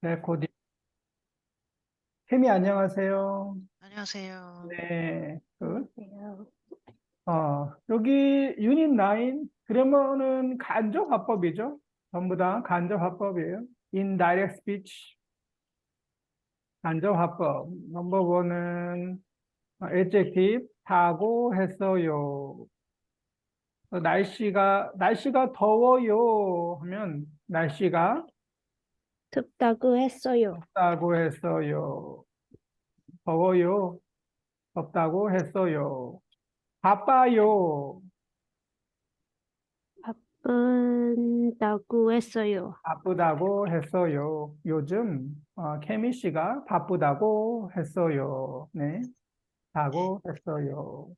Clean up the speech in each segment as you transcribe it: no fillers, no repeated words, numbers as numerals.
네, 코디. 혜미 안녕하세요. 안녕하세요. 네, 안녕하세요. 여기 유닛 9, 그러면은 간접화법이죠. 전부 다 간접화법이에요. Indirect speech, 간접화법. 넘버 원은 adjective, 타고 했어요. 날씨가 더워요 하면 날씨가 덥다고 했어요. 덥다고 했어요. 더워요, 덥다고 했어요. 바빠요. 바쁜다고 했어요. 바쁘다고 했어요. 요즘 케미 씨가 바쁘다고 했어요. 네, 네. 다고 했어요.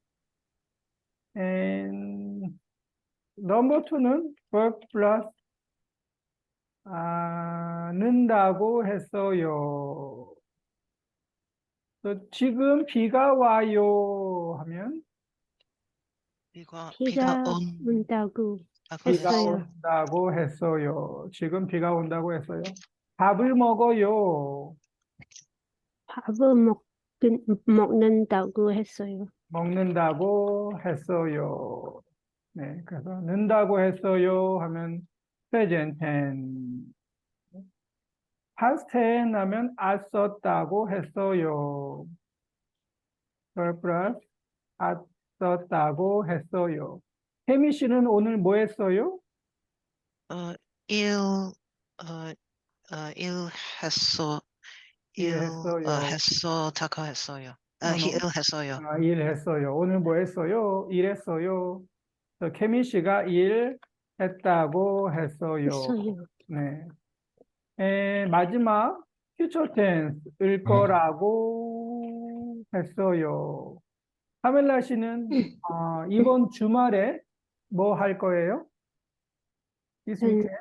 And number two는 verb plus 는다고 했어요. 또 지금 비가 와요 하면 비가 비가 온다고 온다고 비가 했어요. 했어요. 온다고 했어요. 지금 비가 온다고 했어요. 밥을 먹어요. 밥을 먹는다고 했어요. 먹는다고 했어요. 네, 그래서 는다고 했어요 하면 present tense. past tense 하면 안 썼다고 했어요. verb 안 썼다고 했어요. 혜미 씨는 오늘 뭐 했어요? 어, 일, 어, 일했어, 일했어요. 했다고 했어요. 오늘 일했어요. 일했어요. 오늘 뭐 했어요? 일했어요. 또 케미 씨가 일했다고 했어요. 했어요. 네. 마지막 future tense일 거라고 했어요. 카멜라 씨는 이번 주말에 뭐 할 거예요? This 등, weekend?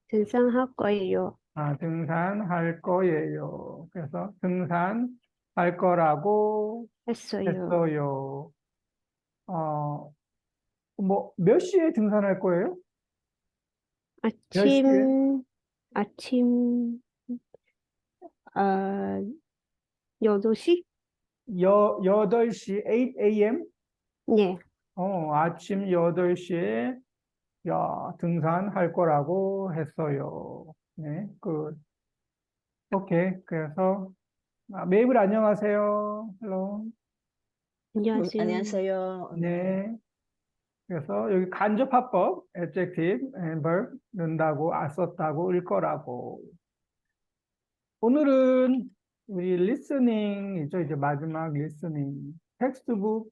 등산할 거예요. 등산할 거예요. 그래서 등산할 거라고 했어요. 했어요. 어, 몇 시에 등산할 거예요? 몇 시에? 아침, 아, 8시? 8시, 8 a.m.? 네. 아침 8시에 등산할 거라고 했어요. 네, 오케이. 그래서, 메이블 안녕하세요. 헬로. 안녕하세요. 안녕하세요. 네. 네. 그래서 여기 간접화법, adjective and verb, 는다고, 안 썼다고, 일 거라고. 오늘은 우리 리스닝이죠. 이제 마지막 리스닝. 텍스트북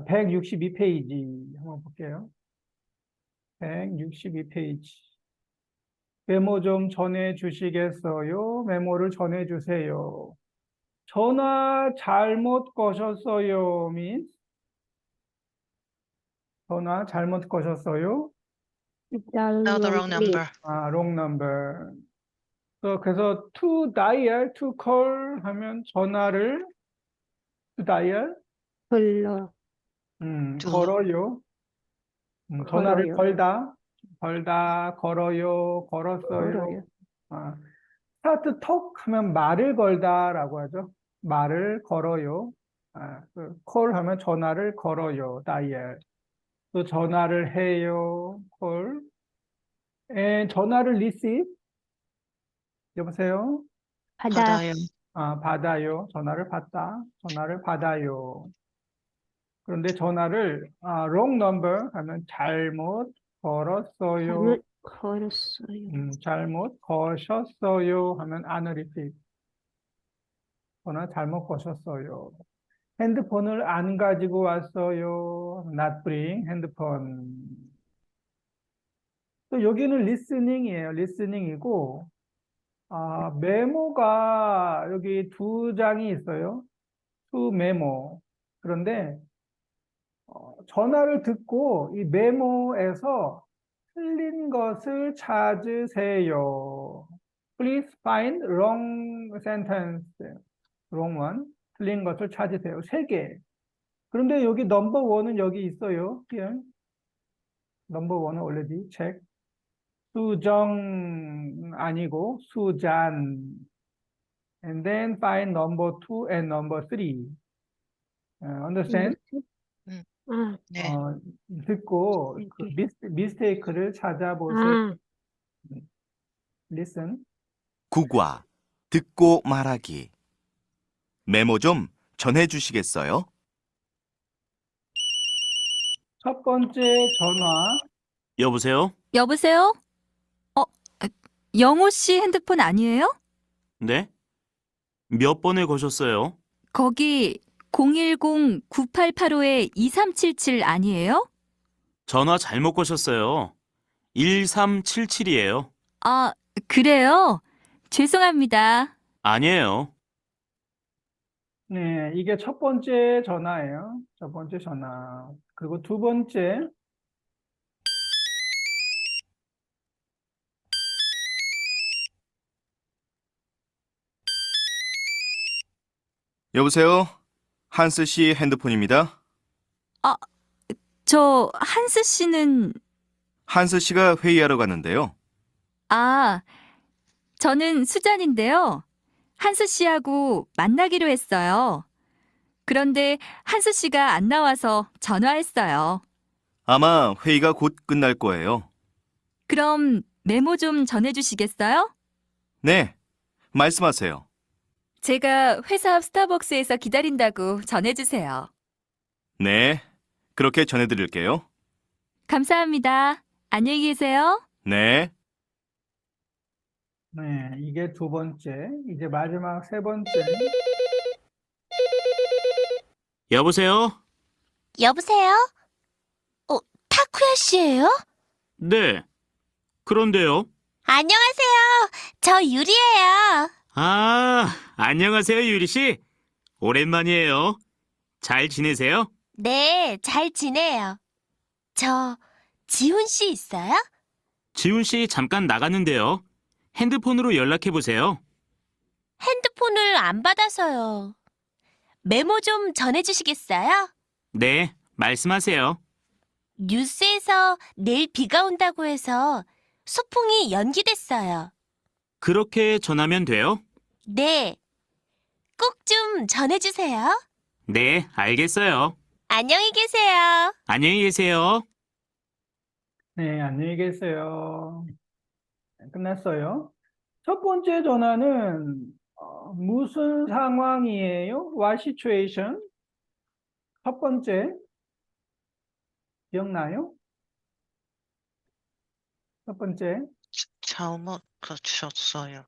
162페이지 한번 볼게요. 162페이지. 메모 좀 전해 주시겠어요? 메모를 전해 주세요. 전화 잘못 거셨어요. means 전화 잘못 거셨어요. No, the wrong 달롱님, number. wrong number. 그래서 to dial, to call 하면 전화를 to dial, 걸러, 둘러. 걸어요. 전화를 걸어요. 걸어요, 걸었어요. 걸어요. 스타트 톡 하면 말을 걸다라고 하죠. 말을 걸어요. 콜 하면 전화를 걸어요. 다이얼. 또 전화를 해요. 콜. 전화를 receive. 여보세요? 바다, 받아요. 받아요. 전화를 받다. 전화를 받아요. 그런데 전화를 wrong number 하면 잘못 걸었어요. 잘못 걸었어요. 잘못 거셨어요 하면 안 repeat. 전화 잘못 거셨어요. 핸드폰을 안 가지고 왔어요. Not bring 핸드폰. 또 여기는 리스닝이에요. 리스닝이고 메모가 여기 두 장이 있어요. 투 메모. 그런데 전화를 듣고 이 메모에서 틀린 것을 찾으세요. Please find wrong sentence. wrong one. 틀린 것을 찾으세요. 세 개. 그런데 여기 넘버 원은 여기 있어요. Here. 넘버 원은 already check. 수정 아니고 수잔. And then find number 2 and number 3. Understand? 아, 네. 듣고 그 이렇게. 미스테이크를 찾아보세요. 아, Listen. 국화, 듣고 말하기. 메모 좀 전해주시겠어요? 첫 번째 전화. 여보세요? 여보세요? 영호 씨 핸드폰 아니에요? 네? 몇 번을 거셨어요? 거기 010-9885-2377 아니에요? 전화 잘못 거셨어요. 1377이에요. 아, 그래요? 죄송합니다. 아니에요. 네, 이게 첫 번째 전화예요. 첫 번째 전화. 그리고 두 번째. 여보세요? 한스 씨 핸드폰입니다. 저 한스 씨는 한스 씨가 회의하러 갔는데요. 저는 수잔인데요. 한스 씨하고 만나기로 했어요. 그런데 한스 씨가 안 나와서 전화했어요. 아마 회의가 곧 끝날 거예요. 그럼 메모 좀 전해주시겠어요? 네, 말씀하세요. 제가 회사 앞 스타벅스에서 기다린다고 전해주세요. 네, 그렇게 전해드릴게요. 감사합니다. 안녕히 계세요. 네. 네, 이게 두 번째. 이제 마지막 세 번째. 여보세요? 여보세요? 타쿠야 씨예요? 네. 그런데요? 안녕하세요. 저 유리예요. 안녕하세요, 유리 씨. 오랜만이에요. 잘 지내세요? 네, 잘 지내요. 저 지훈 씨 있어요? 지훈 씨 잠깐 나갔는데요. 핸드폰으로 연락해 보세요. 핸드폰을 안 받아서요. 메모 좀 전해주시겠어요? 네, 말씀하세요. 뉴스에서 내일 비가 온다고 해서 소풍이 연기됐어요. 그렇게 전하면 돼요? 네, 꼭 좀 전해주세요. 네, 알겠어요. 안녕히 계세요. 안녕히 계세요. 네, 안녕히 계세요. 끝났어요. 첫 번째 전화는 무슨 상황이에요? What situation? 첫 번째 기억나요? 첫 번째 잘못 거쳤어요.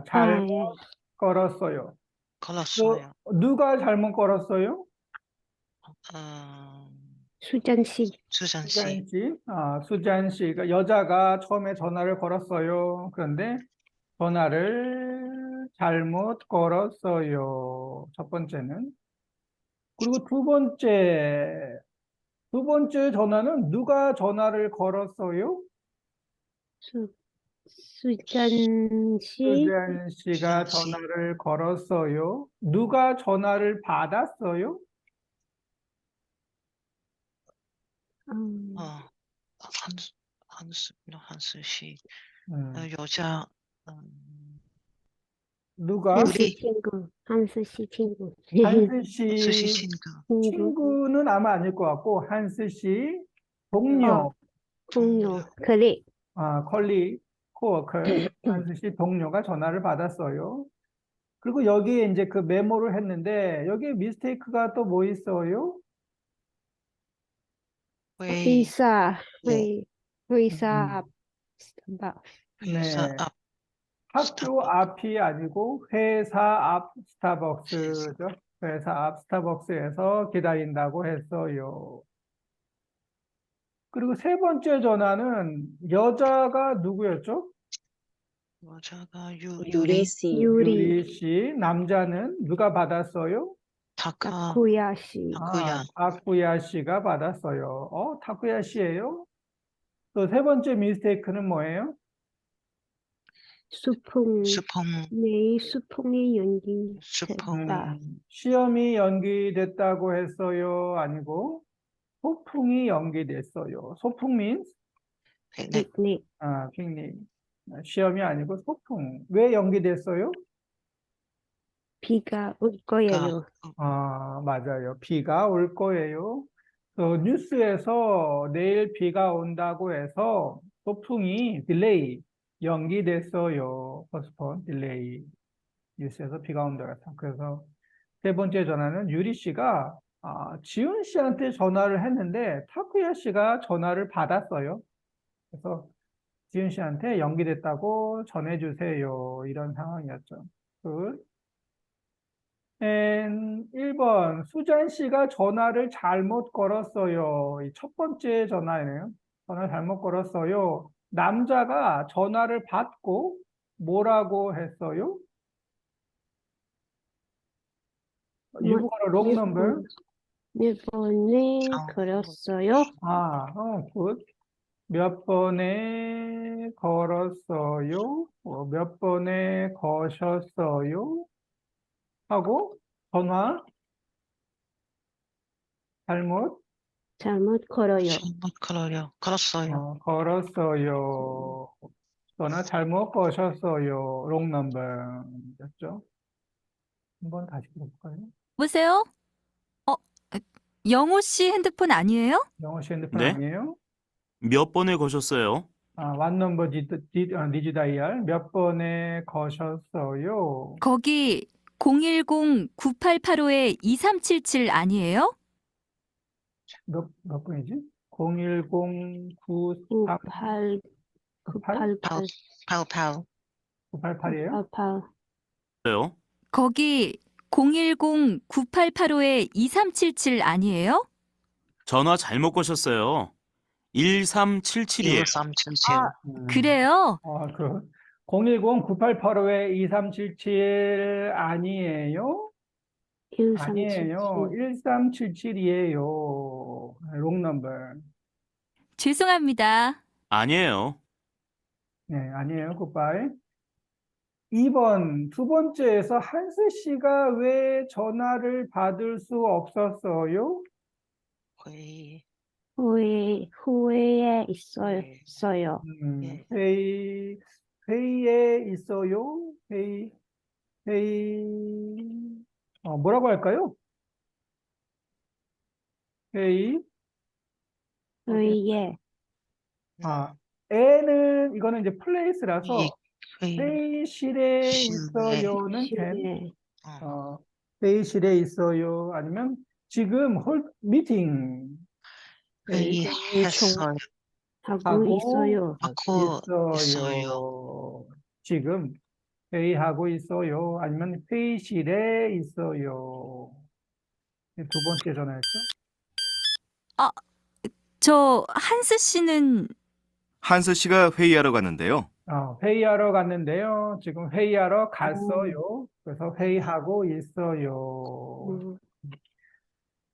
잘못 예. 걸었어요. 걸었어요. 누가 잘못 걸었어요? 수잔 씨. 수잔 씨. 수잔 씨. 수잔 씨가 여자가 처음에 전화를 걸었어요. 그런데 전화를 잘못 걸었어요. 첫 번째는. 그리고 두 번째 전화는 누가 전화를 걸었어요? 수잔 씨. 수잔 씨가 수잔 씨. 전화를 걸었어요. 누가 전화를 받았어요? 한스 씨. 음, 여자, 누가? 한스 유리. 친구. 한스 씨 친구. 한스 씨 한스 씨 친구. 친구는 아마 아닐 것 같고, 한스 씨 동료, 동료. 그래. 컬리, 코워커, 한스 씨 동료가 전화를 받았어요. 그리고 여기에 이제 그 메모를 했는데, 여기에 미스테이크가 또 뭐 있어요? 회사. 회사 앞. 회사 네. 앞 학교 스타벅스. 앞이 아니고 회사 앞 스타벅스죠. 회사 앞 스타벅스에서 기다린다고 했어요. 그리고 세 번째 전화는 여자가 누구였죠? 여자가 유리 씨. 유리 씨. 남자는 누가 받았어요? 타쿠야 씨. 타쿠야. 타쿠야 씨가 받았어요. 타쿠야 씨예요? 또 세 번째 미스테이크는 뭐예요? 수풍. 수펑. 내일 수풍이 연기. 수펑. 됐다. 시험이 연기됐다고 했어요? 아니고 소풍이 연기됐어요. 소풍 means 픽닉. 픽닉. 아, 픽닉. 시험이 아니고 소풍. 왜 연기됐어요? 비가 올 거예요. 아, 맞아요. 비가 올 거예요. 뉴스에서 내일 비가 온다고 해서 소풍이 딜레이, 연기됐어요. postpone, 딜레이. 뉴스에서 비가 온다고 해서. 그래서 세 번째 전화는 유리 씨가 지훈 씨한테 전화를 했는데 타쿠야 씨가 전화를 받았어요. 그래서 지훈 씨한테 연기됐다고 전해주세요. 이런 상황이었죠. 굿. 1번, 수잔 씨가 전화를 잘못 걸었어요. 이 첫 번째 전화이네요. 전화 잘못 걸었어요. 남자가 전화를 받고 뭐라고 했어요? You got a wrong number. 몇 번에 걸었어요? 굿. 몇 번에 걸었어요? 몇 번에 거셨어요? 하고 전화 잘못 걸어요. 걸었어요. 걸었어요. 전화 잘못 거셨어요. wrong number. 였죠? 한번 다시 볼까요? 보세요. 영호 씨 핸드폰 아니에요? 영어 씨 핸드폰 네? 아니에요? 몇 번에 거셨어요? What number did you dial? 몇 번에 거셨어요? 거기 010-9885-2377 아니에요? 몇 번이지? 010-9398? 9898 파우. 988이에요? 88 요 거기 010-9885-2377 아니에요? 전화 잘못 거셨어요. 1377이에요. 1377. 그래요? 010-9885-2377 아니에요? 아니에요. 1377 1377이에요. wrong number. 죄송합니다. 아니에요. 네, 아니에요. 굿바이. 2번, 두 번째에서 한스 씨가 왜 전화를 받을 수 없었어요? 회의. 후회에 네. 있어요. 예. 회의에 있어요? 뭐라고 할까요? 회의? 후회에 이거는 이제 플레이스라서 회의실에 있어요는 can. 시에 회의실에 있어요. 아니면 지금 미팅. 회의했어요. 하고 있어요. 하고 있어요. 지금 회의하고 있어요. 아니면 회의실에 있어요. 두 번째 전화였죠? 저 한스 씨는 한스 씨가 회의하러 갔는데요. 회의하러 갔는데요. 지금 회의하러 갔어요. 그래서 회의하고 있어요.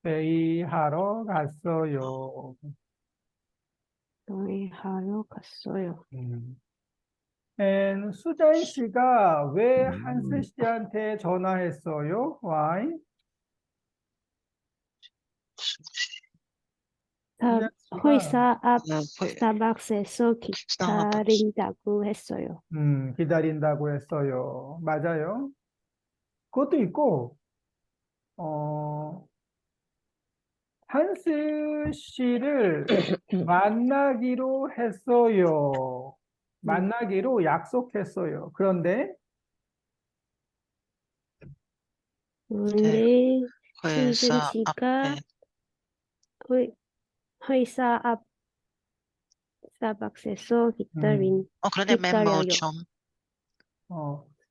회의하러 갔어요. 회의하러 갔어요. 수잔 씨가 왜 한스 씨한테 전화했어요? Why? 회사 앞 네, 스타벅스에서 기다린다고 했어요. 기다린다고 했어요. 맞아요. 그것도 있고, 한스 씨를 만나기로 했어요. 만나기로 약속했어요. 그런데 근데 회사 수진 씨가 앞에 회사 앞 스타벅스에서 그런데 멤버 기다려요. 좀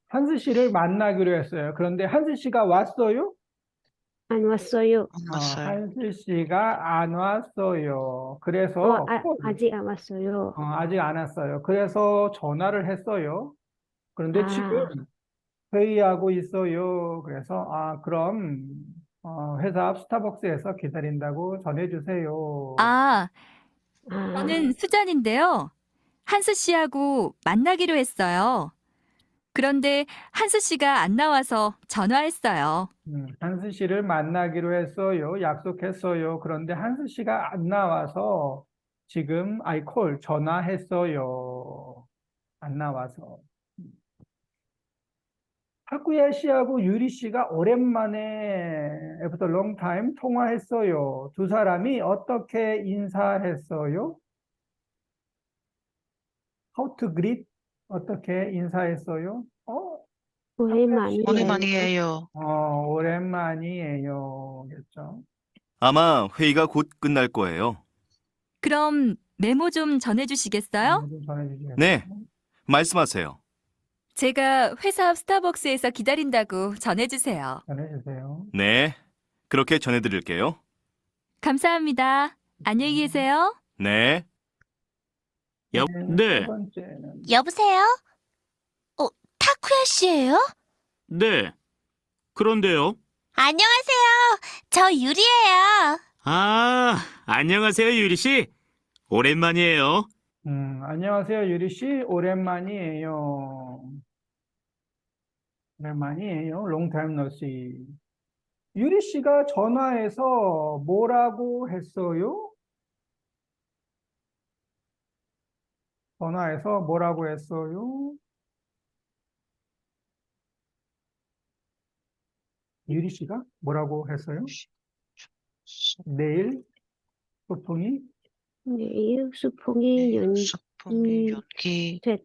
한스 씨를 만나기로 했어요. 그런데 한스 씨가 왔어요? 안 왔어요. 안 왔어요. 한스 씨가 안 왔어요. 그래서 아직 안 왔어요. 아직 안 왔어요. 그래서 전화를 했어요. 그런데 지금 회의하고 있어요. 그래서 그럼 회사 앞 스타벅스에서 기다린다고 전해주세요. 저는 수잔인데요. 한스 씨하고 만나기로 했어요. 그런데 한스 씨가 안 나와서 전화했어요. 한스 씨를 만나기로 했어요. 약속했어요. 그런데 한스 씨가 안 나와서 지금 I call 전화했어요. 안 나와서. 타쿠야 씨하고 유리 씨가 오랜만에 after long time 통화했어요. 두 사람이 어떻게 인사했어요? How to greet? 어떻게 인사했어요? 오랜만이에요. 오랜만이에요. 오랜만이에요. 겠죠? 아마 회의가 곧 끝날 거예요. 그럼 메모 좀 전해주시겠어요? 좀 전해주시겠어요? 네. 말씀하세요. 제가 회사 앞 스타벅스에서 기다린다고 전해주세요. 전해주세요. 네. 그렇게 전해드릴게요. 감사합니다. 안녕히 계세요. 네. 네. 세 번째는 여보세요? 타쿠야 씨예요? 네. 그런데요. 안녕하세요. 저 유리예요. 아, 안녕하세요, 유리 씨. 오랜만이에요. 안녕하세요, 유리 씨. 오랜만이에요. 오랜만이에요. Long time no see. 유리 씨가 전화해서 뭐라고 했어요? 전화해서 뭐라고 했어요? 유리 씨가 뭐라고 했어요? 내일 소풍이 내일 수풍이 소풍이 연기 됐-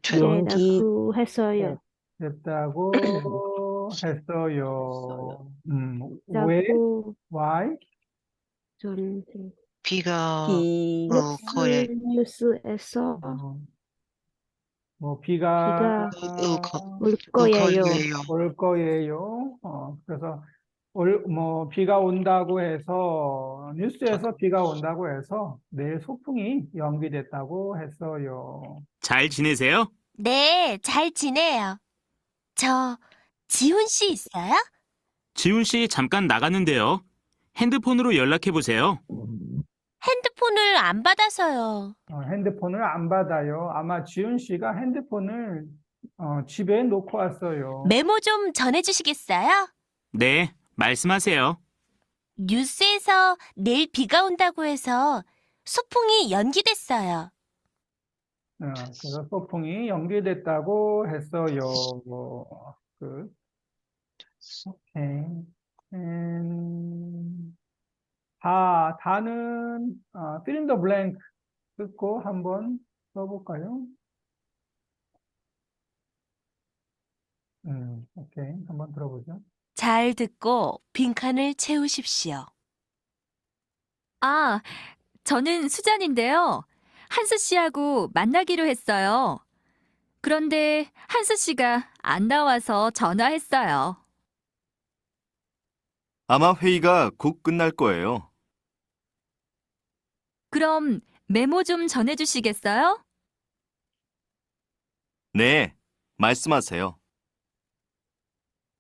됐다고 되다고 했어요. 됐다고 했어요. 왜? 라고 Why? 전 비가 올 거예요. 뉴스에서 비가 올 거예요. 올 거예요. 그래서 비가 온다고 해서 뉴스에서 비가 온다고 해서 내일 소풍이 연기됐다고 했어요. 잘 지내세요? 네, 잘 지내요. 저 지훈 씨 있어요? 지훈 씨 잠깐 나갔는데요. 핸드폰으로 연락해 보세요. 핸드폰을 안 받아서요. 핸드폰을 안 받아요. 아마 지훈 씨가 핸드폰을 집에 놓고 왔어요. 메모 좀 전해주시겠어요? 네, 말씀하세요. 뉴스에서 내일 비가 온다고 해서 소풍이 연기됐어요. 그래서 소풍이 연기됐다고 했어요. 오케이. 다는 fill in the blank 듣고 한번 써볼까요? 오케이. 한번 들어보죠. 잘 듣고 빈칸을 채우십시오. 아, 저는 수잔인데요. 한수 씨하고 만나기로 했어요. 그런데 한수 씨가 안 나와서 전화했어요. 아마 회의가 곧 끝날 거예요. 그럼 메모 좀 전해주시겠어요? 네. 말씀하세요.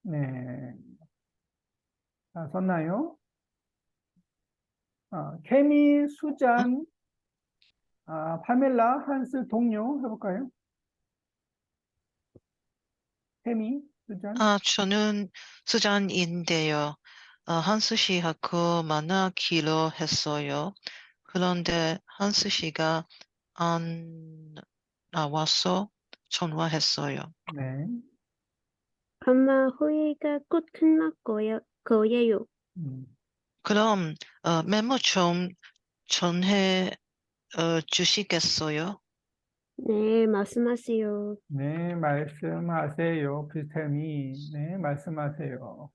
네. 썼나요? 케미, 수잔, 파멜라, 한스 동료 해볼까요? 케미, 수잔. 저는 수잔인데요. 한수 씨하고 만나기로 했어요. 그런데 한수 씨가 안 나와서 전화했어요. 네. 아마 회의가 곧 끝날 거예요. 그럼 메모 좀 전해 주시겠어요? 네, 말씀하세요. 네, 말씀하세요. Please tell me. 네, 말씀하세요.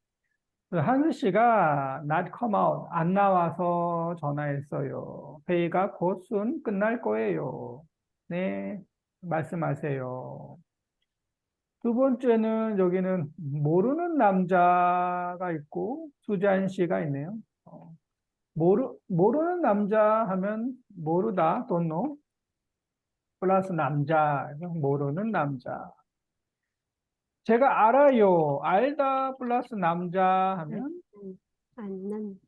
한수 씨가 not come out, 안 나와서 전화했어요. 회의가 곧 soon 끝날 거예요. 네, 말씀하세요. 두 번째는 여기는 모르는 남자가 있고 수잔 씨가 있네요. 모르는 남자 하면 모르다, don't know. 플러스 남자, 모르는 남자. 제가 알아요. 알다 플러스 남자 하면 안는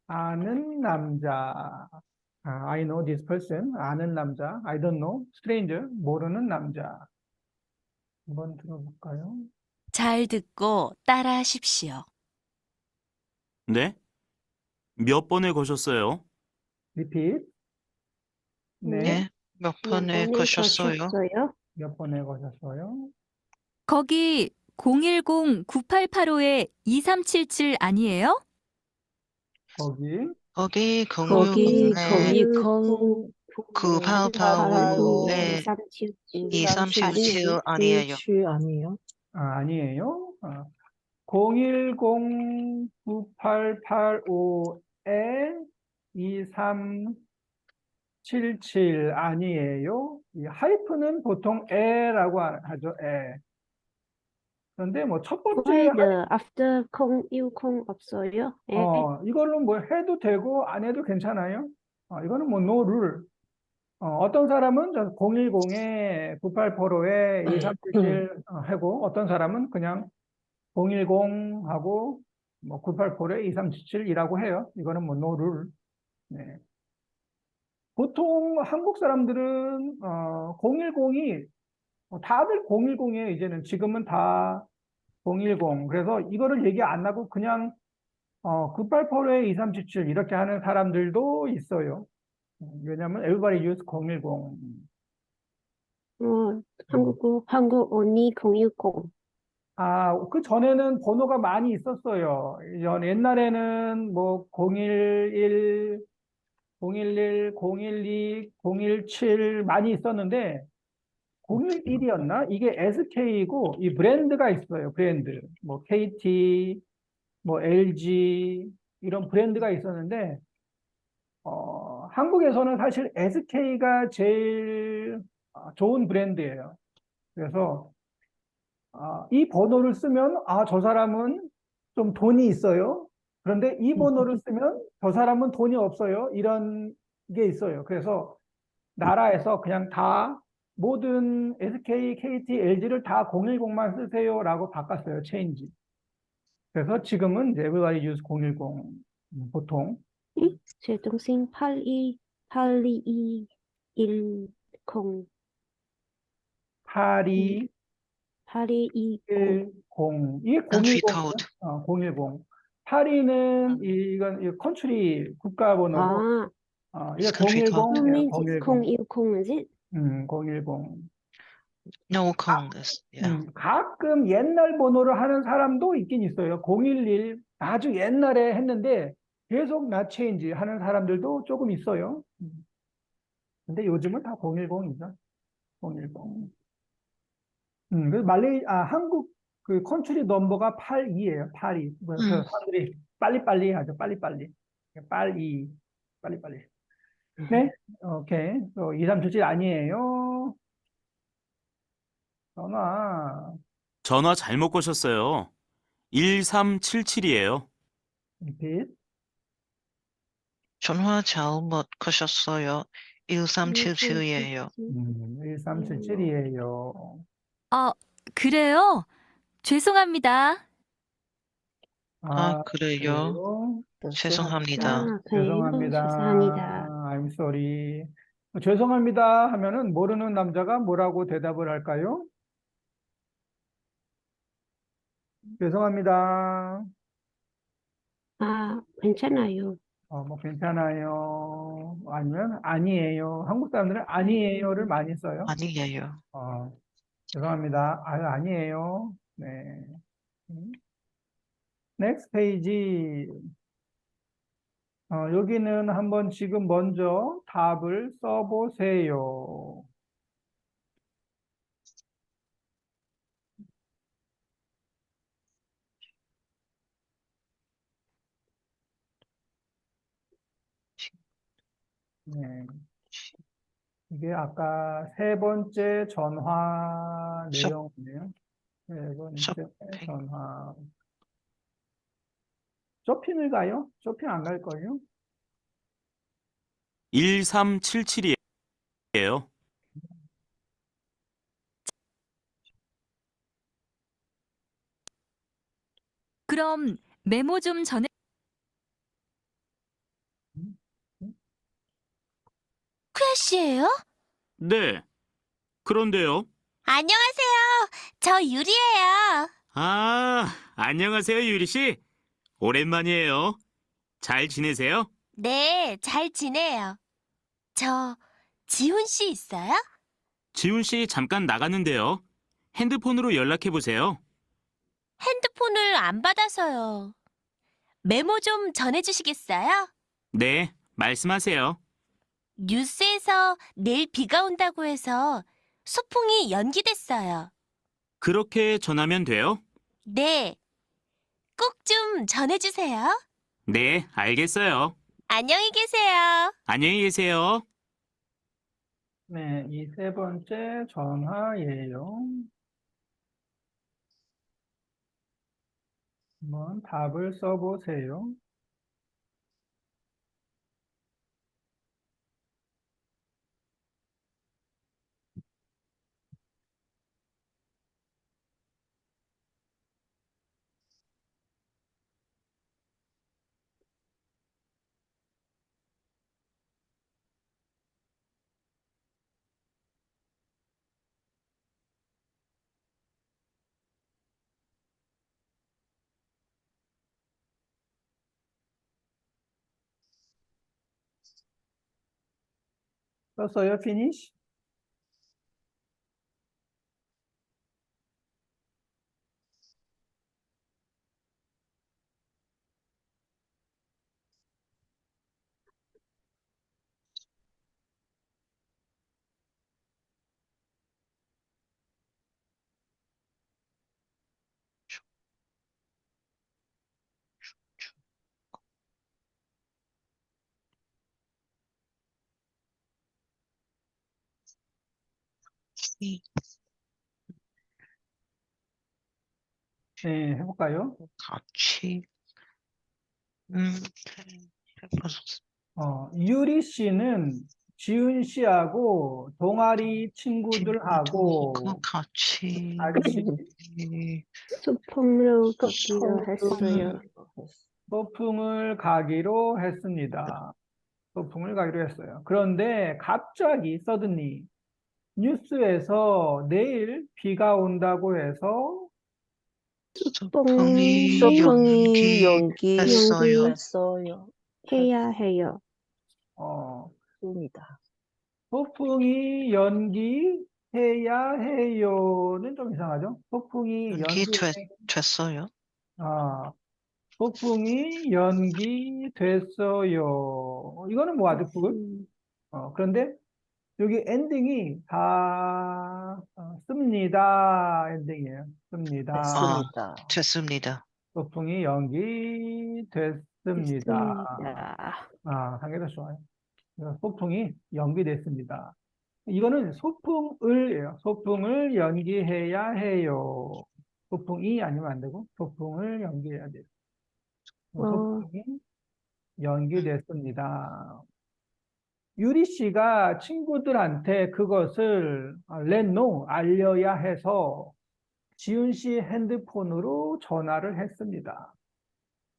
아는 남자. I know this person. 아는 남자. I don't know. stranger. 모르는 남자. 한번 들어볼까요? 잘 듣고 따라하십시오. 네? 몇 번에 거셨어요? repeat. 네. 네, 몇 번에 번에 거셨어요? 가셨어요? 몇 번에 거셨어요? 거기 010-9885-2377 아니에요? 거기 거기 거기 060에 9885에 9885에 2377 2377 아니에요. 아니에요. 010-9885에 2377 아니에요. 이 하이픈은 보통 에라고 하죠. 에. 그런데 뭐 첫 번째 Why the after 010 없어요? 이걸로 뭐 해도 되고 안 해도 괜찮아요. 이거는 뭐 no rule. 어떤 사람은 010에 9885에 2377 하고 어떤 사람은 그냥 010 하고 뭐 9885에 2377이라고 해요. 이거는 뭐 no rule. 네. 보통 한국 사람들은 010이 다들 010이에요. 이제는 지금은 다 010. 그래서 이거를 얘기 안 하고 그냥 9885에 2377 이렇게 하는 사람들도 있어요. 왜냐하면 everybody use 010. 한국 언니 010. 그 전에는 번호가 많이 있었어요. 옛날에는 뭐 011, 011, 012, 017 많이 있었는데 011이었나? 이게 SK이고 이 브랜드가 있어요. 브랜드. 뭐 KT, 뭐 LG 이런 브랜드가 있었는데 한국에서는 사실 SK가 제일 좋은 브랜드예요. 그래서 이 번호를 쓰면 저 사람은 좀 돈이 있어요. 그런데 이 번호를 쓰면 저 사람은 돈이 없어요. 이런 게 있어요. 그래서 나라에서 그냥 다 모든 SK, KT, LG를 다 010만 쓰세요라고 바꿨어요. 체인지. 그래서 지금은 이제 everybody use 010 보통. 제 동생 8210 8210 8220 이게 Country 010이요. code. 010. 82는 이건 컨트리 국가 번호고 이게 Country code. 010이에요. means it's 010, is it? 010. No Kong is, yeah. 가끔 옛날 번호를 하는 사람도 있긴 있어요. 011 아주 옛날에 했는데 계속 나 체인지 하는 사람들도 조금 있어요. 근데 요즘은 다 010이죠. 010. 그래서 한국 그 컨트리 넘버가 82예요. 82. 그래서 사람들이 빨리빨리 하죠. 빨리빨리. 빨리빨리. 네? 오케이. 2377 아니에요. 전화. 전화 잘못 거셨어요. 1377이에요. repeat. 전화 잘못 거셨어요. 1377이에요. 1377이에요. 그래요? 죄송합니다. 그래요? 죄송합니다. 그래요? 죄송합니다. 죄송합니다. I'm sorry. 죄송합니다 하면은 모르는 남자가 뭐라고 대답을 할까요? 죄송합니다. 괜찮아요. 뭐 괜찮아요. 아니면 아니에요. 한국 사람들은 아니에요를 많이 써요. 아니에요. 죄송합니다. 아니에요. 네. Next page. 여기는 한번 지금 먼저 답을 써보세요. 네. 이게 아까 세 번째 전화 내용이네요. 세 번째 전화. 쇼핑을 가요? 쇼핑 안 갈 거예요? 1377이에요. 그럼 메모 좀 전해. 쿠야 씨예요? 네. 그런데요. 안녕하세요. 저 유리예요. 안녕하세요, 유리 씨. 오랜만이에요. 잘 지내세요? 네, 잘 지내요. 저 지훈 씨 있어요? 지훈 씨 잠깐 나갔는데요. 핸드폰으로 연락해 보세요. 핸드폰을 안 받아서요. 메모 좀 전해주시겠어요? 네, 말씀하세요. 뉴스에서 내일 비가 온다고 해서 소풍이 연기됐어요. 그렇게 전하면 돼요? 네, 꼭 좀 전해주세요. 네, 알겠어요. 안녕히 계세요. 안녕히 계세요. 네, 이 세 번째 전화예요. 한번 답을 써보세요. 썼어요? finish? 네, 해볼까요? 같이 음, 유리 씨는 지훈 씨하고 동아리 친구들하고 같이 같이 소풍으로 가기로 했어요. 소풍을 가기로 했습니다. 소풍을 가기로 했어요. 그런데 갑자기 suddenly 뉴스에서 내일 비가 온다고 해서 소풍이 소풍이 연기했어요. 연기했어요. 해야 해요. 어, 입니다. 소풍이 연기해야 해요는 좀 이상하죠? 소풍이 됐어요. 소풍이 연기됐어요. 이거는 뭐 아주 굿. 그런데 여기 엔딩이 다 씁니다 엔딩이에요. 씁니다. 됐습니다. 소풍이 연기됐습니다. 됐습니다. 한 개 더 좋아요. 소풍이 연기됐습니다. 이거는 소풍을예요. 소풍을 연기해야 해요. 소풍이 아니면 안 되고 소풍을 연기해야 돼요. 소풍이 연기됐습니다. 유리 씨가 친구들한테 그것을 let know, 알려야 해서 지훈 씨 핸드폰으로 전화를 했습니다.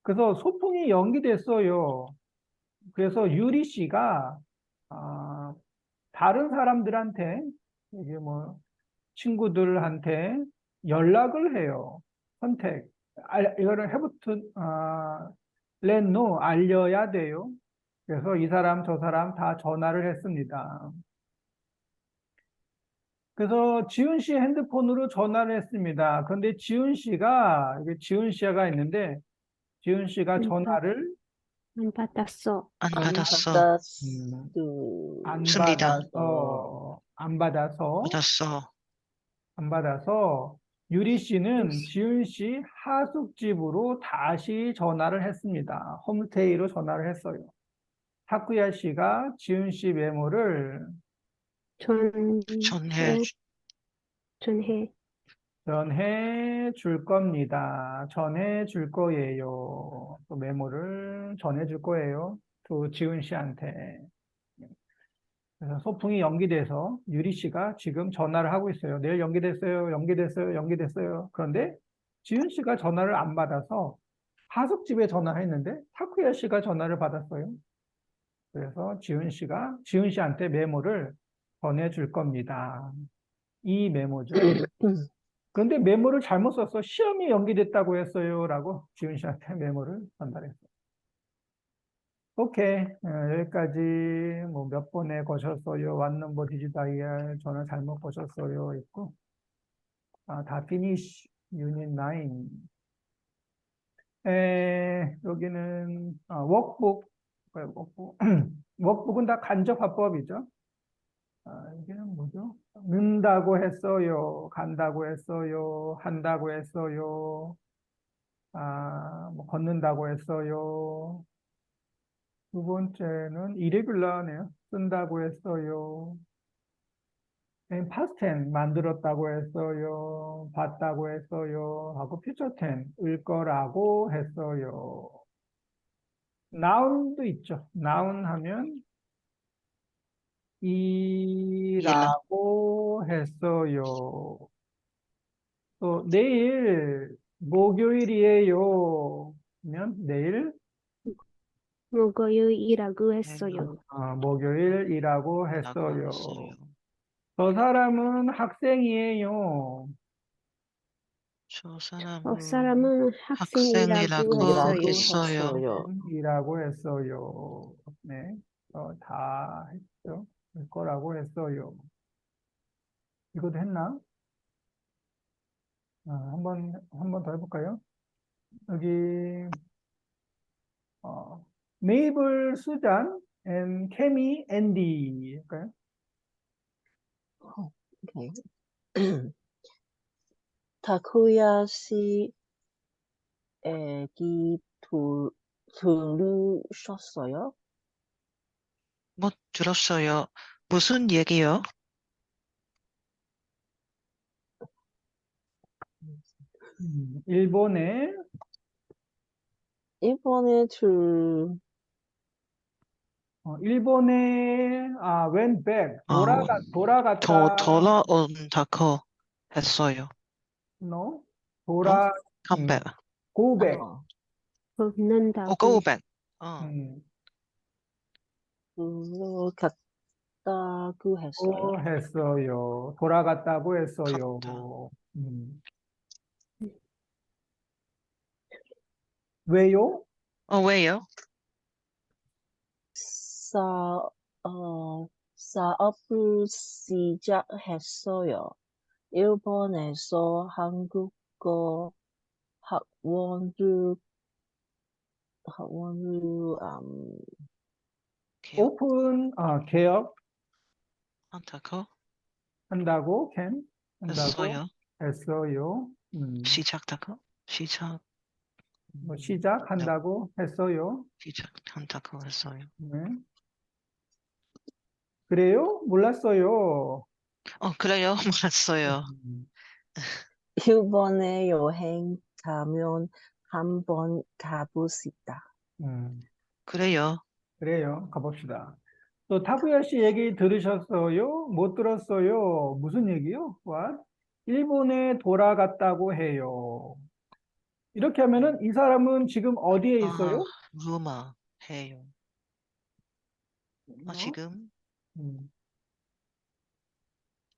그래서 소풍이 연기됐어요. 그래서 유리 씨가 다른 사람들한테 이게 뭐 친구들한테 연락을 해요. 선택. 이거를 해부튼 let know, 알려야 돼요. 그래서 이 사람 저 사람 다 전화를 했습니다. 그래서 지훈 씨 핸드폰으로 전화를 했습니다. 그런데 지훈 씨가 있는데 지훈 씨가 전화를 안 받았어. 안 받았어. 안 받아서 유리 씨는 지훈 씨 하숙집으로 다시 전화를 했습니다. 홈스테이로 전화를 했어요. 타쿠야 씨가 지훈 씨 메모를 전해 줄 겁니다. 전해 줄 거예요. 또 메모를 전해 줄 거예요. 또 지훈 씨한테. 그래서 소풍이 연기돼서 유리 씨가 지금 전화를 하고 있어요. 내일 연기됐어요. 그런데 지훈 씨가 전화를 안 받아서 하숙집에 전화했는데 타쿠야 씨가 전화를 받았어요. 그래서 지훈 씨한테 메모를 전해줄 겁니다. 이 메모죠. 그런데 메모를 잘못 썼어. 시험이 연기됐다고 했어요. 라고 지훈 씨한테 메모를 전달했어요. 오케이. 여기까지 뭐 몇 번에 거셨어요. 왔는버 디지다이얼 전화 잘못 거셨어요. 있고. 다 피니쉬. 유닛 9. 여기는 워크북. 워크북. 워크북은 다 간접 화법이죠. 이게는 뭐죠? 는다고 했어요. 간다고 했어요. 한다고 했어요. 뭐 걷는다고 했어요. 두 번째는 irregular네요. 쓴다고 했어요. past tense 만들었다고 했어요. 봤다고 했어요. 하고 future tense 을 거라고 했어요. noun도 있죠. noun 하면 이라고 했어요. 또 내일 목요일이에요. 면 내일 목요일이라고 했어요. 목요일이라고 라고 했어요. 했어요. 저 사람은 학생이에요. 저 사람은 학생이라고 학생이라고 했어요. 했어요. 이라고 했어요. 네, 다 했죠. 할 거라고 했어요. 이것도 했나? 한 번 더 해볼까요? 여기 메이블, 수잔, 케미, 앤디 할까요? Okay. 다쿠야 씨 애기 들으셨어요? 뭐 들었어요. 무슨 얘기요? 일본에 이번에 went back 아, 돌아갔다 돌아온다고 했어요. no 어? 돌아 Come back. go back 걷는다고 Go back. 들어갔다고 했어요. 했어요. 돌아갔다고 했어요. 갔다. 왜요? 왜요? 사업을 시작했어요. 일본에서 한국어 학원을 오픈 개업 한다고 한다고 한다고 했어요. 했어요. 시작다고? 뭐 시작한다고 했어요. 시작한다고 했어요. 네. 그래요? 몰랐어요. 그래요? 몰랐어요. 일본에 여행 가면 한번 가봅시다. 그래요. 그래요. 가봅시다. 또 타쿠야 씨 얘기 들으셨어요? 못 들었어요? 무슨 얘기요? What? 일본에 돌아갔다고 해요. 이렇게 하면은 이 사람은 지금 어디에 있어요? 루마 해요. 어? 지금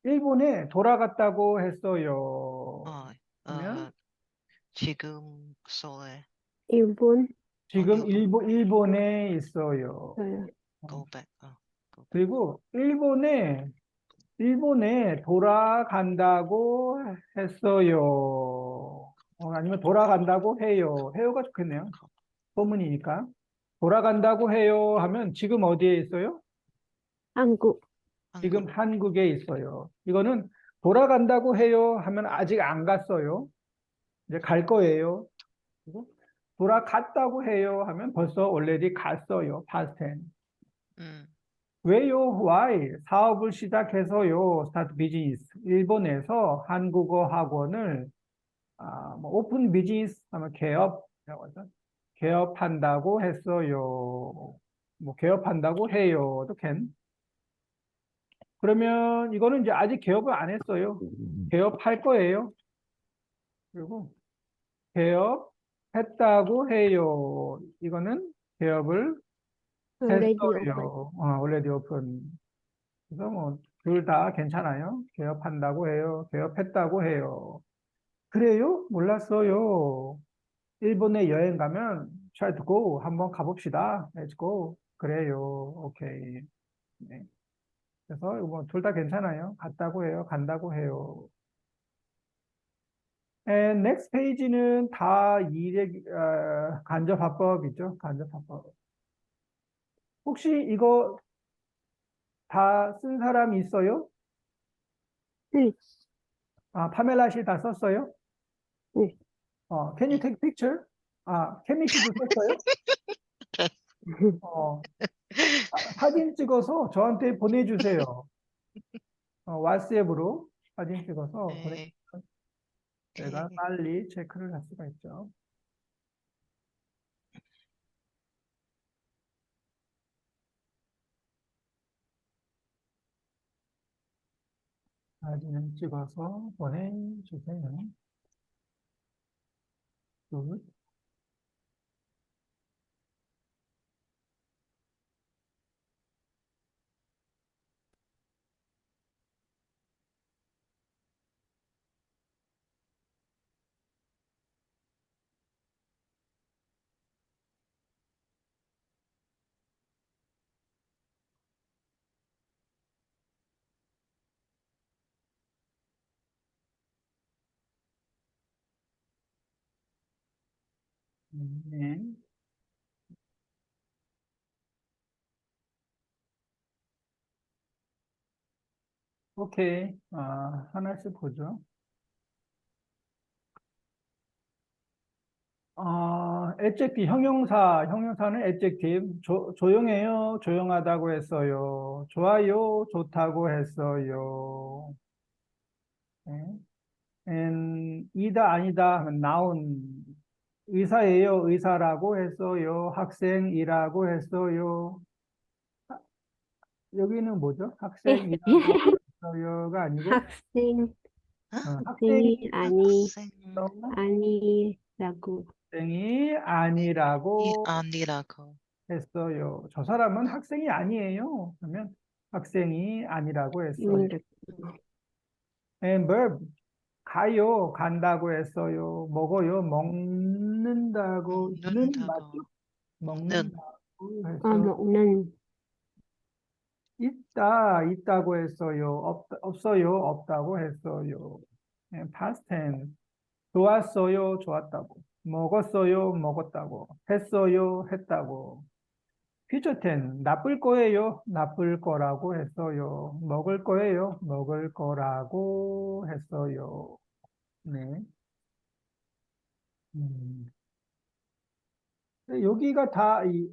일본에 돌아갔다고 했어요. 그러면 지금 서울에 일본 지금 일본에 있어요. go back. 그리고 일본에 돌아간다고 했어요. 아니면 돌아간다고 해요. 해요가 좋겠네요. 소문이니까. 돌아간다고 해요 하면 지금 어디에 있어요? 한국 지금 한국에 있어요. 이거는 돌아간다고 해요 하면 아직 안 갔어요. 이제 갈 거예요. 그리고 돌아갔다고 해요 하면 벌써 already 갔어요. past tense. 왜요? Why? 사업을 시작해서요. start business. 일본에서 한국어 학원을 오픈 비즈니스 하면 개업이라고 하죠. 개업한다고 했어요. 뭐 개업한다고 해요. 또 can. 그러면 이거는 이제 아직 개업을 안 했어요. 개업할 거예요. 그리고 개업했다고 해요. 이거는 개업을 already open. 했어요. already open. 그래서 뭐 둘 다 괜찮아요. 개업한다고 해요. 개업했다고 해요. 그래요? 몰랐어요. 일본에 여행 가면 try to go. 한번 가봅시다. Let's go. 그래요. 오케이. 네. 그래서 뭐 둘 다 괜찮아요. 갔다고 해요. 간다고 해요. And next page는 다 간접화법이죠. 간접화법. 혹시 이거 다 쓴 사람이 있어요? 네. 아, 파멜라 씨 다 썼어요? 네. Can you take picture? 케미 씨도 썼어요? 사진 찍어서 저한테 보내주세요. 왓츠앱으로 사진 찍어서 보내주세요. 네. 제가 오케이. 빨리 체크를 할 수가 있죠. 사진 찍어서 보내주세요. 굿. 네. 오케이. 하나씩 보죠. adjective, 형용사는 adjective. 조용해요, 조용하다고 했어요. 좋아요, 좋다고 했어요. 네. 이다, 아니다 하면 noun. 의사예요, 의사라고 했어요. 학생이라고 했어요. 여기는 뭐죠? 학생이라고 했어요가 아니고, 학생, 학생이 학생 아니라고. 학생이 아니라고 아니라고. 했어요. 저 사람은 학생이 아니에요. 그러면 학생이 아니라고 했어요. And verb, 가요, 간다고 했어요. 먹어요, 먹는다고. 는 맞죠? 먹는다고 했어요. 먹는. 있다고 했어요. 없어요, 없다고 했어요. And past tense, 좋았어요, 좋았다고. 먹었어요, 먹었다고. 했어요, 했다고. future tense, 나쁠 거예요, 나쁠 거라고 했어요. 먹을 거예요, 먹을 거라고 했어요. 네. 여기가 다 이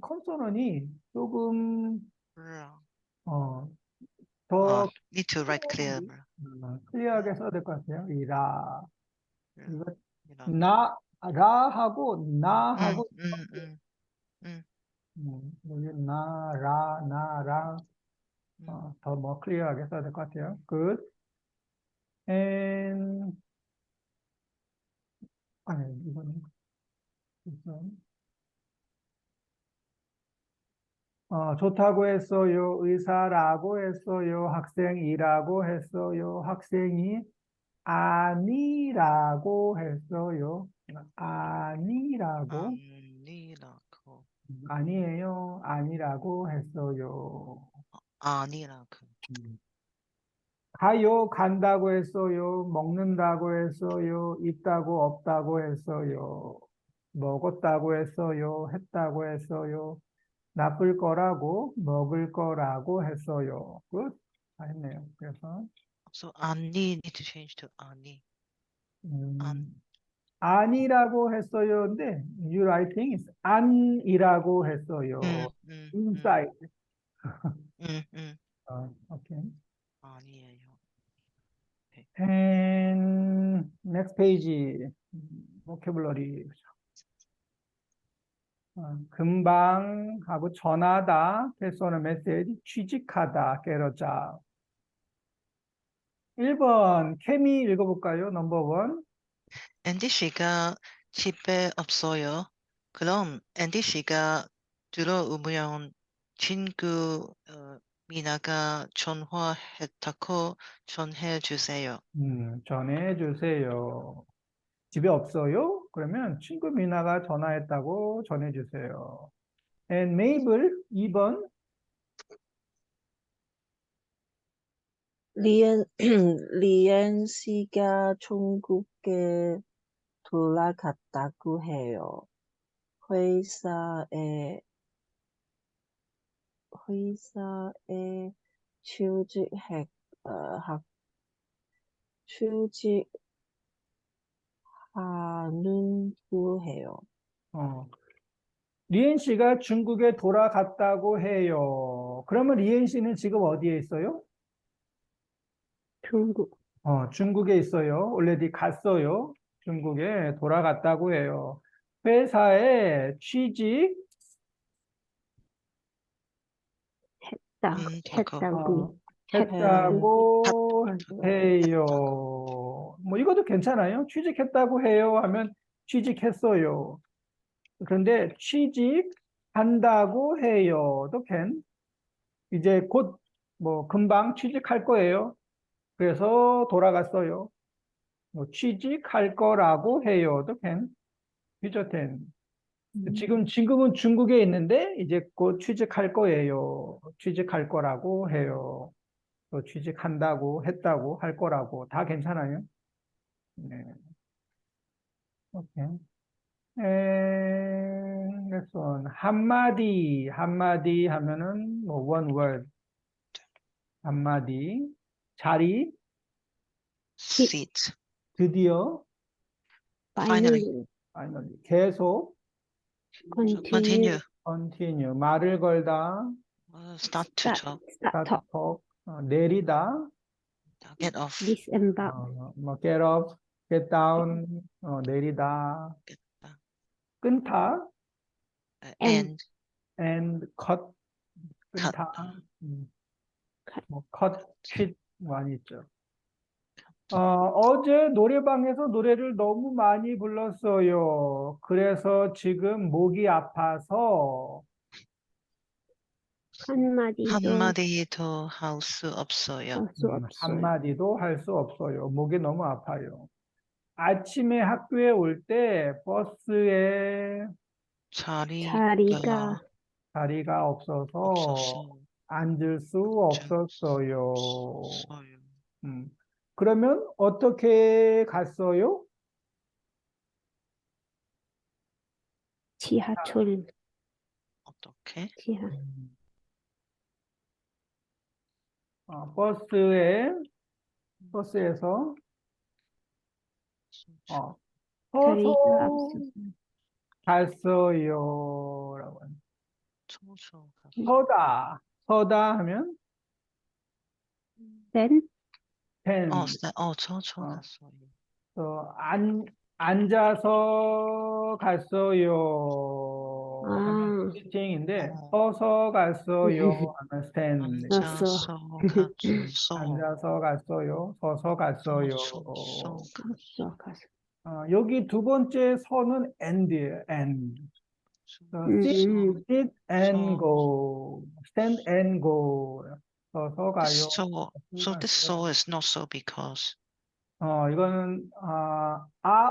컨소넌이 조금, 더 need to write clear. 클리어하게 써야 될 것 같아요. 이 이거 이라. 라하고 나하고 여기 나랑 더 뭐 클리어하게 써야 될 것 같아요. Good. And 아니 이거는 좋다고 했어요. 의사라고 했어요. 학생이라고 했어요. 학생이 아니라고 했어요. 아니라고. 아니에요. 아니라고 했어요. 아니라고. 가요, 간다고 했어요. 먹는다고 했어요. 있다고, 없다고 했어요. 먹었다고 했어요. 했다고 했어요. 나쁠 거라고, 먹을 거라고 했어요. 끝. 다 했네요. 그래서, So 아니 need to change to 아니. 아니라고 했어요. 근데, your writing is 안이라고 했어요. inside. Okay. 아니에요. And next page, vocabulary. 금방 하고 전하다, personal message, 취직하다, get a job. 1번, 케미 읽어볼까요? 넘버 1. 앤디 씨가 집에 없어요. 그럼 앤디 씨가 들어오면 친구 미나가 전화했다고 전해주세요. 전해주세요. 집에 없어요? 그러면 친구 미나가 전화했다고 전해주세요. And Mabel 2번. 리엔 씨가 중국에 돌아갔다고 해요. 회사에 취직했, 취직하는구 해요. 리엔 씨가 중국에 돌아갔다고 해요. 그러면 리엔 씨는 지금 어디에 있어요? 중국. 중국에 있어요. already 갔어요. 중국에 돌아갔다고 해요. 회사에 하고 했다고 해요. 뭐 이것도 괜찮아요. 취직했다고 해요 하면 취직했어요. 그런데 취직한다고 해요도 이제 곧 뭐 금방 취직할 거예요. 그래서 돌아갔어요. 뭐 취직할 거라고 해요도 future tense. 지금은 중국에 있는데 이제 곧 취직할 거예요. 취직할 거라고 해요. 또 취직한다고 했다고 할 거라고 다 괜찮아요. 네. 오케이. next one. 한마디 하면은 뭐 one word. 한마디. 자리. sit. 드디어. Finally. finally. 계속. Continue. continue. 말을 걸다. Start to talk. start talk. 내리다. Get off. disembark. 뭐 get off, get down, 내리다. Get down. 끊다. End. and cut. Cut. 끊다. 뭐 cut, quit 많이 있죠. 어제 노래방에서 노래를 너무 많이 불렀어요. 그래서 지금 목이 아파서 한마디도 할 수 없어요. 할 수 없어요. 한마디도 할 수 없어요. 목이 너무 아파요. 아침에 학교에 올 때 버스에 자리가 없어서 앉을 수 없었어요. 그러면 어떻게 갔어요? 지하철. 어떻게? 버스에서 자리가 서서 없어서. 갔어요. 라고 하는. 서서 서다 하면 stand. 서서 갔어요. 앉아서 갔어요. 하면 sitting인데 서서 갔어요. 하면 stand. 앉아서 갔어요. 서서 갔어요. 여기 두 번째 서는 end예요. end. sit and go. stand and go. 서서 가요. So this so is not so because. 이거는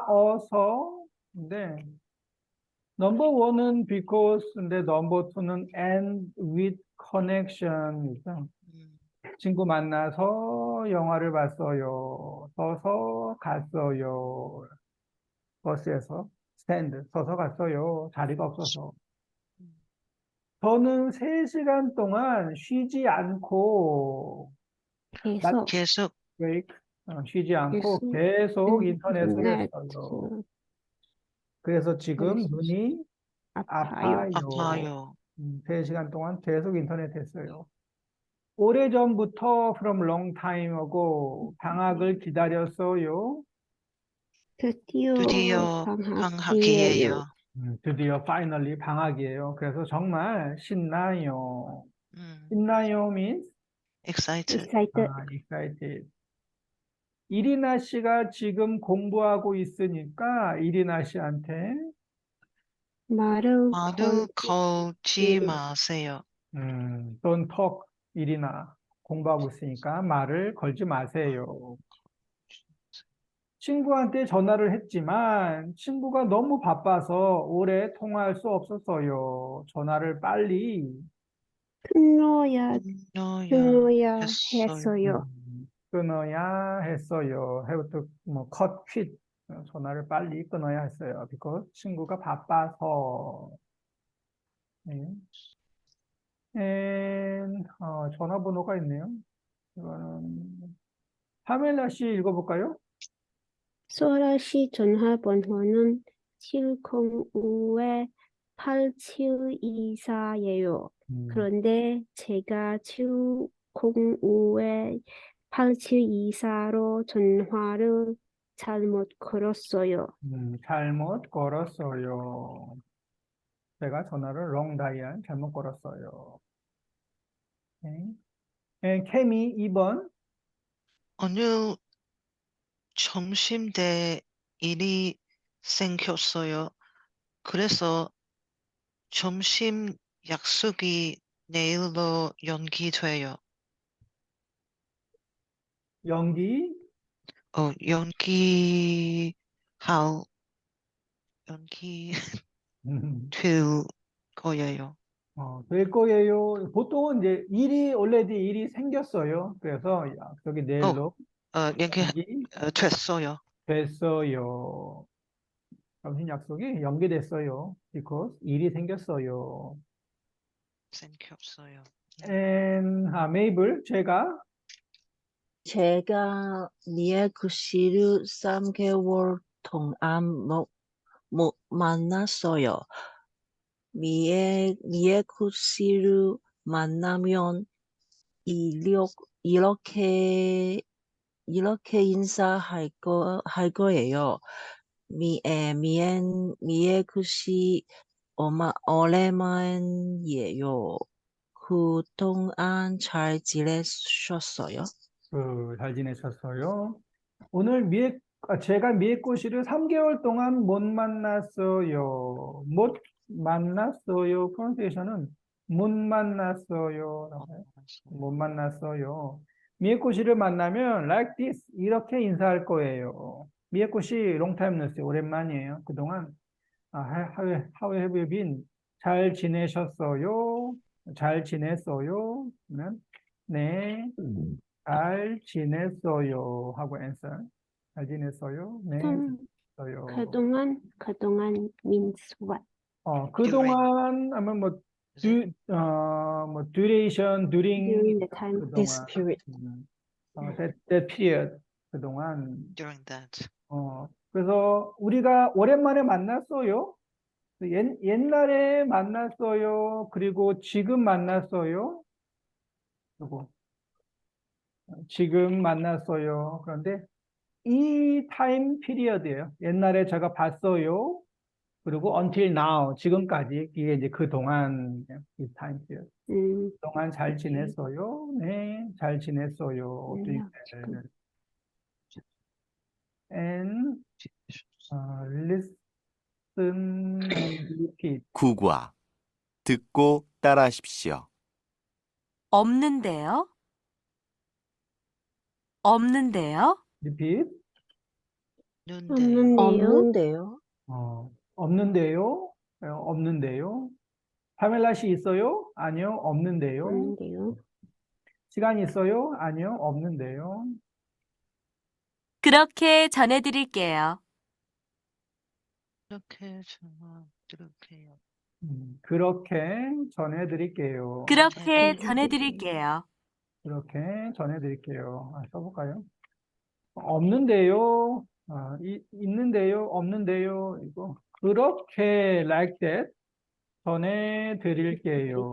어서인데 넘버 원은 because인데 넘버 투는 and with connection. 친구 만나서 영화를 봤어요. 서서 갔어요. 버스에서 stand 서서 갔어요. 자리가 없어서. 저는 3시간 동안 쉬지 않고 계속 break, 쉬지 않고 계속 인터넷을 했어요. 그래서 지금 눈이 아파요. 3시간 동안 계속 인터넷 했어요. 오래전부터 from long time ago 방학을 기다렸어요. 드디어 방학이에요. 드디어 finally 방학이에요. 그래서 정말 신나요. 신나요 means Excited. excited. 이리나 씨가 지금 공부하고 있으니까 이리나 씨한테 말을 걸지 마세요. don't talk 이리나 공부하고 있으니까 말을 걸지 마세요. 친구한테 전화를 했지만 친구가 너무 바빠서 오래 통화할 수 없었어요. 전화를 빨리 끊어야 끊어야 했어요. 했어요. 끊어야 했어요. have to 뭐 cut quit 전화를 빨리 끊어야 했어요. because 친구가 바빠서. 네. and 전화번호가 있네요. 이거는 파멜라 씨 읽어볼까요? 소라 씨 전화번호는 705-8724예요. 그런데 제가 705-8724로 전화를 잘못 걸었어요. 잘못 걸었어요. 제가 전화를 wrong dial 잘못 걸었어요. 네. 케미 2번. 오늘 점심 때 일이 생겼어요. 그래서 점심 약속이 내일로 연기돼요. 연기 연기될 거예요. 될 거예요. 보통은 이제 already 일이 생겼어요. 그래서 약속이 내일로 연기 됐어요. 됐어요. 점심 약속이 연기됐어요. because 일이 생겼어요. 생겼어요. and 메이블 제가 미에크 씨를 3개월 동안 못 만났어요. 미에크 씨를 만나면 이렇게 인사할 거예요. 미에크 씨 오랜만이에요. 그동안 잘 지내셨어요? 잘 지내셨어요? 오늘 제가 미에코 씨를 3개월 동안 못 만났어요. 못 만났어요. 프로넌세이션은 못 만났어요. 못 만났어요. 미에코 씨를 만나면 like this 이렇게 인사할 거예요. 미에코 씨 long time no see 오랜만이에요. 그동안 how have you been? 잘 지내셨어요? 잘 지냈어요? 네, 잘 지냈어요 하고 answer. 잘 지냈어요? 네, 지냈어요. 그동안 means what? 그동안 하면 뭐 duration, During the time. This 그동안 period. that period 그동안 During that. 그래서 우리가 오랜만에 만났어요. 옛날에 만났어요. 그리고 지금 만났어요. 그리고 지금 만났어요. 그런데 이 타임 피리어드예요. 옛날에 제가 봤어요. 그리고 until now 지금까지 이게 이제 그 동안 이 타임 피리어드. 그동안 잘 지냈어요. 네, 잘 지냈어요. 네, and listen and repeat. 구과. 듣고 따라하십시오. 없는데요? 없는데요? repeat. 없는데요? 없는데요? 없는데요. 파멜라 씨 있어요? 아니요, 없는데요. 없는데요? 시간 있어요? 아니요, 없는데요. 그렇게 전해드릴게요. 이렇게 전화드릴게요. 그렇게 전해드릴게요. 그렇게 전해드릴게요. 그렇게 전해드릴게요. 써볼까요? 없는데요. 있는데요. 없는데요. 이거 그렇게 like that 전해드릴게요.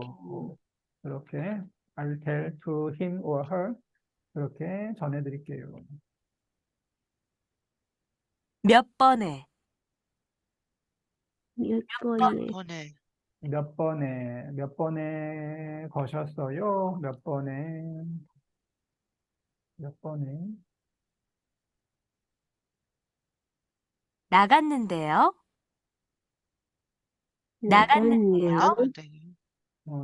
그렇게 I'll tell to him or her. 그렇게 전해드릴게요. 몇 번에, 몇 번에? 번에 몇 번에 거셨어요? 몇 번에 나갔는데요? 나갔는데요?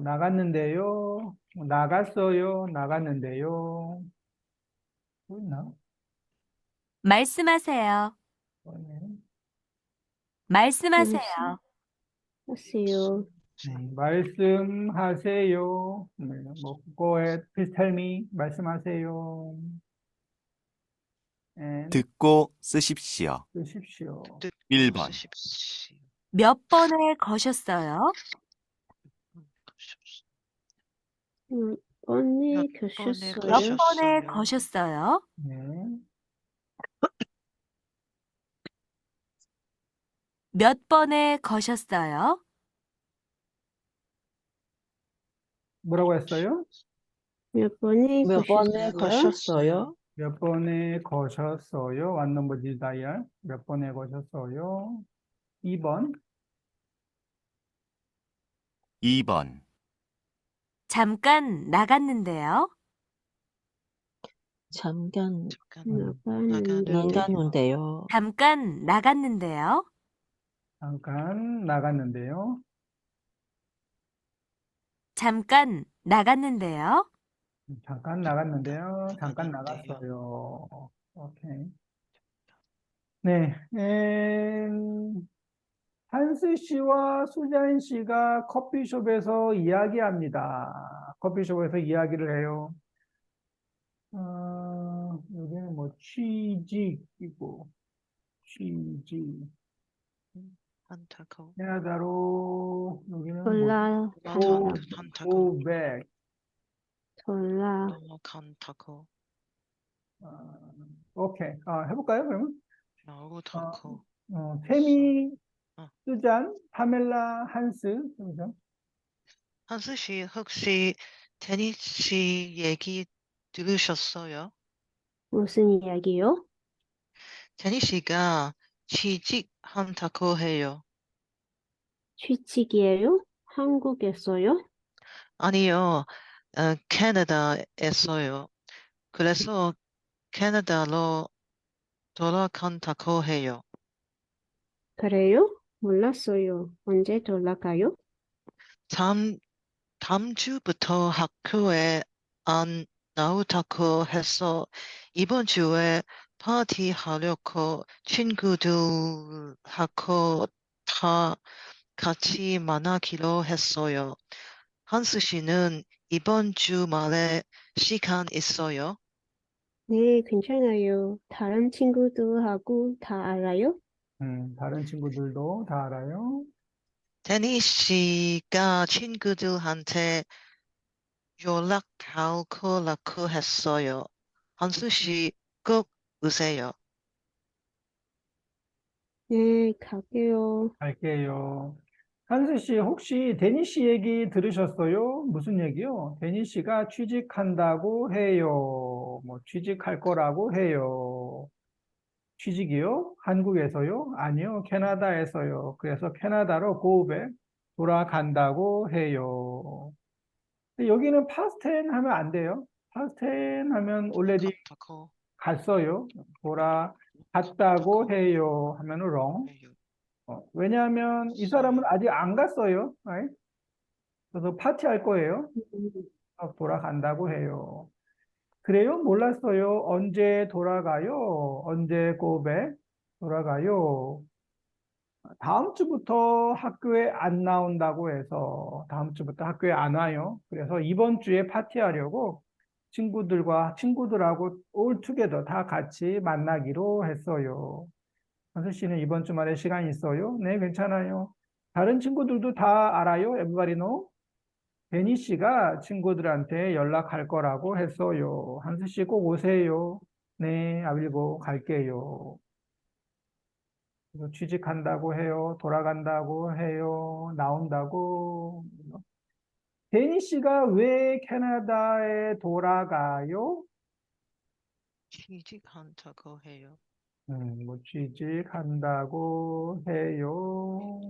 나갔는데요. 나갔어요. 나갔는데요. 또 있나? 말씀하세요. 네. 말씀하세요. 하세요. 말씀하세요. 네, 뭐 go ahead, please tell me. 말씀하세요. and 듣고 쓰십시오. 쓰십시오. 듣고 1번. 쓰십시오. 몇 번에 거셨어요? 몇 번에 몇 번에 몇 가셨어요? 가셨어요? 번에 거셨어요? 네. 몇 번에 거셨어요? 뭐라고 했어요? 몇 번에 몇 번에 가셨어요? 거셨어요? 몇 번에 거셨어요? What number did I dial? 몇 번에 거셨어요? 2번. 2번. 잠깐 나갔는데요. 잠깐 나가는데 나가는데요. 잠깐 나갔는데요. 잠깐 나갔는데요. 잠깐 나갔는데요. 잠깐 나갔는데요. 잠깐 나갔는데요. 나갔어요. 오케이. 네. 한스 씨와 수잔 씨가 커피숍에서 이야기합니다. 커피숍에서 이야기를 해요. 여기는 뭐 취직이고 취직. 한타코. 캐나다로 여기는 뭐 전라 go, 한타코. go back. 전라 너무 한타코. 오케이. 해볼까요, 그러면? 너무 타코. 태미, 어. 수잔, 파멜라, 한스. 그죠? 한스 씨 혹시 데니 씨 얘기 들으셨어요? 무슨 이야기요? 데니 씨가 취직한다고 해요. 취직이에요? 한국에서요? 아니요, 캐나다에서요. 그래서 캐나다로 돌아간다고 해요. 그래요? 몰랐어요. 언제 돌아가요? 다음 주부터 학교에 안 나오다고 해서 이번 주에 파티 하려고 친구들하고 다 같이 만나기로 했어요. 한스 씨는 이번 주말에 시간 있어요? 네, 괜찮아요. 다른 친구들하고 다 알아요? 다른 친구들도 다 알아요. 데니 씨가 친구들한테 연락할 거라고 했어요. 한수 씨 꼭 오세요. 네, 갈게요. 갈게요. 한스 씨, 혹시 데니 씨 얘기 들으셨어요? 무슨 얘기요? 데니 씨가 취직한다고 해요. 뭐, 취직할 거라고 해요. 취직이요? 한국에서요? 아니요, 캐나다에서요. 그래서 캐나다로 고백 돌아간다고 해요. 근데 여기는 past tense 하면 안 돼요. past tense 하면 already 간다고 갔어요. 돌아갔다고 해요. 하면은 wrong. 해요. 왜냐하면 이 사람은 아직 안 갔어요. right? 그래서 파티할 거예요. 돌아간다고 해요. 그래요? 몰랐어요. 언제 돌아가요? 언제 고백? 돌아가요. 다음 주부터 학교에 안 나온다고 해서 다음 주부터 학교에 안 와요. 그래서 이번 주에 파티하려고 친구들하고 all together 다 같이 만나기로 했어요. 한수 씨는 이번 주말에 시간 있어요? 네, 괜찮아요. 다른 친구들도 다 알아요? Everybody know? 데니 씨가 친구들한테 연락할 거라고 했어요. 한수 씨 꼭 오세요. 네, 아빌고 갈게요. 그래서 취직한다고 해요. 돌아간다고 해요. 나온다고. 데니 씨가 왜 캐나다에 돌아가요? 취직한다고 해요. 뭐 취직한다고 해요.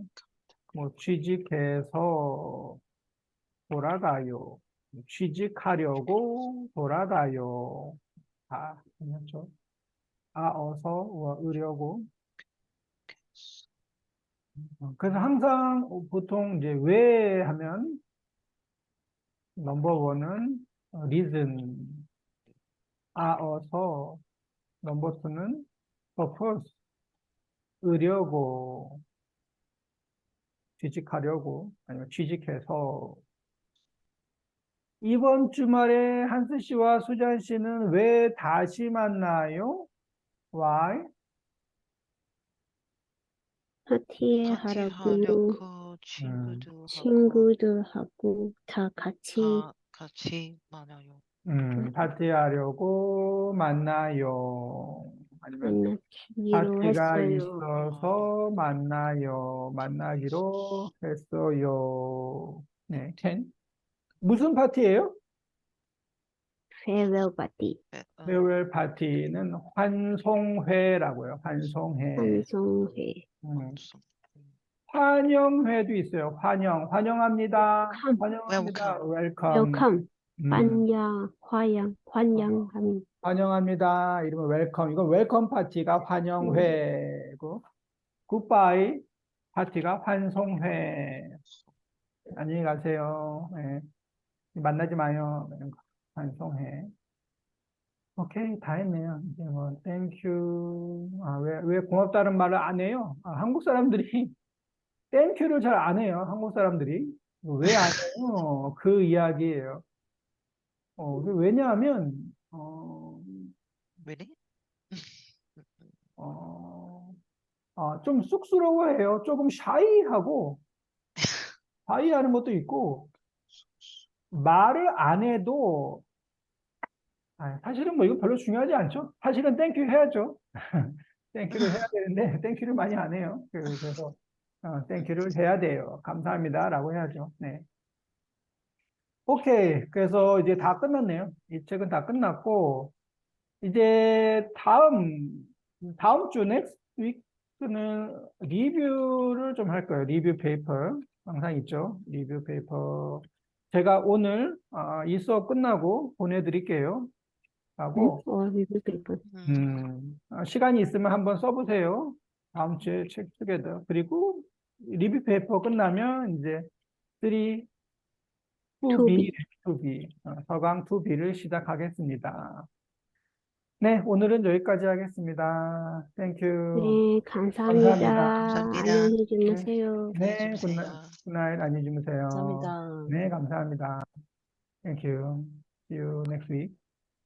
뭐 취직해서 돌아가요. 취직하려고 돌아가요. 괜찮죠? 어서 으려고. 그래서 항상 보통 이제 왜 하면 넘버 원은 reason, 어서, 넘버 투는 purpose, 의려고, 취직하려고, 아니면 취직해서. 이번 주말에 한스 씨와 수잔 씨는 왜 다시 만나요? Why? 파티 하라고 파티하려고 친구들하고 친구들하고 다 같이 다 같이 만나요. 파티하려고 만나요. 아니면 만나기로 파티가 했어요. 있어서 만나기로 했어요. 네, 10. 무슨 파티예요? farewell party, 페어웰 파티는 환송회라고요. 환송회. 환송회, 음, 환영회도 있어요. 환영합니다. Welcome. 환영합니다. 웰컴. welcome, 음, 환영합니다. 환영합니다. 이러면 웰컴. 이건 웰컴 파티가 환영회고, 굿바이 파티가 환송회. 안녕히 가세요. 예. 만나지 마요. 이런 거. 환송회. 오케이, 다 했네요. 이제 뭐, 땡큐. 왜 고맙다는 말을 안 해요? 한국 사람들이 땡큐를 잘 안 해요. 한국 사람들이. 왜 안 해요? 그 이야기예요. 왜냐하면, Really? 좀 쑥스러워해요. 조금 샤이하는 것도 있고, 말을 안 해도, 사실은 뭐 이거 별로 중요하지 않죠? 사실은 땡큐 해야죠. 땡큐를 해야 되는데, 땡큐를 많이 안 해요. 그래서, 땡큐를 해야 돼요. 감사합니다. 라고 해야죠. 네. 오케이. 그래서 이제 다 끝났네요. 이 책은 다 끝났고, 이제 다음 주 next week는 리뷰를 좀 할 거예요. 리뷰 페이퍼 항상 있죠. 리뷰 페이퍼 제가 오늘 이 수업 끝나고 보내드릴게요. 하고 리뷰 페이퍼. 시간이 있으면 한번 써보세요. 다음 주에 책 투게더. 그리고 리뷰 페이퍼 끝나면 이제 3 2B, 2B 서강 2B를 시작하겠습니다. 네, 오늘은 여기까지 하겠습니다. 땡큐. 네, 감사합니다. 감사합니다. 안녕히 주무세요. 네, 주무세요. 굿나잇, 안녕히 주무세요. 감사합니다. 네, 감사합니다. Thank you. See you next week.